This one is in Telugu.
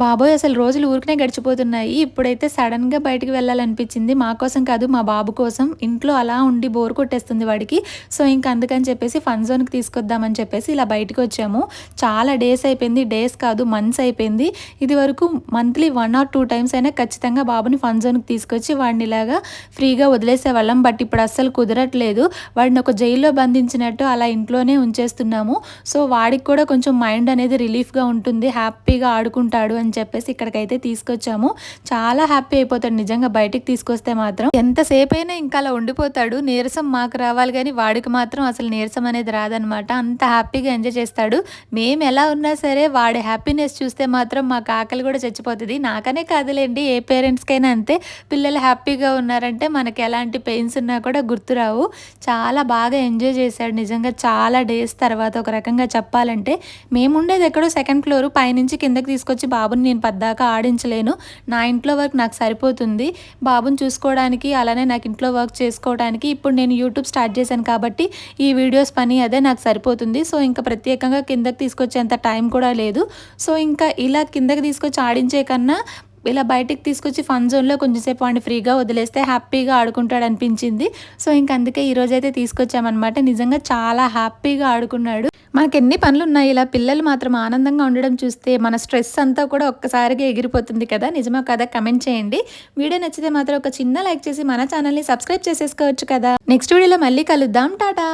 బాబోయ్! అసలు రోజులు ఊరికనే గడిచిపోతున్నాయి. ఇప్పుడైతే సడెన్‌గా బయటికి వెళ్ళాలనిపించింది. మా కోసం కాదు, మా బాబు కోసం. ఇంట్లో అలా ఉండి బోర్ కొట్టేస్తుంది వాడికి. సో, ఇంక అందుకని చెప్పేసి ఫన్ జోన్‌కి తీసుకొద్దామని చెప్పేసి ఇలా బయటికొచ్చాము. చాలా డేస్ అయిపోయింది. డేస్ కాదు, మంత్స్ అయిపోయింది. ఇదివరకు మంత్లీ 1 ఆర్ 2 టైమ్స్ అయినా ఖచ్చితంగా బాబుని ఫన్ జోన్‌కి తీసుకొచ్చి వాడిని ఇలాగా ఫ్రీగా వదిలేసేవాళ్ళం. బట్ ఇప్పుడు అస్సలు కుదరట్లేదు. వాడిని ఒక జైల్‌లో బంధించినట్టు అలా ఇంట్లోనే ఉంచేస్తున్నాము. సో, వాడికి కూడా కొంచెం మైండ్ అనేది రిలీఫ్‌గా ఉంటుంది. హ్యాపీగా ఆడుకుంటాడు అని చెప్పేసి ఇక్కడికైతే తీసుకొచ్చాము. చాలా హ్యాపీ అయిపోతాడు నిజంగా బయటికి తీసుకొస్తే మాత్రం. ఎంతసేపైనా ఇంకా అలా ఉండిపోతాడు. నీరసం మాకు రావాలి గానీ వాడికి మాత్రం అసలు నీరసం అనేది రాదనమాట. అంత హ్యాపీగా ఎంజాయ్ చేస్తాడు. మేము ఎలా ఉన్నా సరే వాడి హ్యాపీనెస్ చూస్తే మాత్రం మాకు ఆకలి కూడా చచ్చిపోతది. నాకనే కాదులేండి, ఏ పేరెంట్స్‌కైనా అంతే. పిల్లలు హ్యాపీగా ఉన్నారంటే మనకి ఎలాంటి పెయిన్స్ ఉన్నా కూడా గుర్తురావు. చాలా బాగా ఎంజాయ్ చేశాడు నిజంగా చాలా డేస్ తర్వాత ఒక రకంగా చెప్పాలంటే. మేముండేది ఎక్కడో సెకండ్ ఫ్లోర్, పైనుంచి కిందకి తీసుకొచ్చి బాబుని నేను పద్దాకా ఆడించలేను. నా ఇంట్లో వర్క్ నాకు సరిపోతుంది. బాబుని చూసుకోవడానికి, అలానే నాకు ఇంట్లో వర్క్ చేసుకోవడానికి. ఇప్పుడు నేను యూట్యూబ్ స్టార్ట్ చేశాను కాబట్టి ఈ వీడియోస్ పని అదే నాకు సరిపోతుంది. సో, ఇంకా ప్రత్యేకంగా కిందకి తీసుకొచ్చేంత టైం కూడా లేదు. సో, ఇంకా ఇలా కిందకి తీసుకొచ్చి ఆడించే కన్నా ఇలా బయటికి తీసుకొచ్చి ఫన్ జోన్‌లో కొంచెం సేపు వాడిని ఫ్రీగా వదిలేస్తే హ్యాపీగా ఆడుకుంటాడనిపించింది. సో, ఇంక అందుకే ఈరోజైతే తీసుకొచ్చామనమాట. నిజంగా చాలా హ్యాపీగా ఆడుకున్నాడు. మనకెన్ని పనులున్నాయి, ఇలా పిల్లలు మాత్రం ఆనందంగా ఉండడం చూస్తే మన స్ట్రెస్ అంతా కూడా ఒక్కసారిగా ఎగిరిపోతుంది కదా! నిజమో కాదా కమెంట్ చేయండి. వీడియో నచ్చితే మాత్రం ఒక చిన్న లైక్ చేసి మన ఛానల్‌ని సబ్స్క్రైబ్ చేసేసుకోవచ్చు కదా! నెక్స్ట్ వీడియోలో మళ్ళీ కలుద్దాం. టాటా.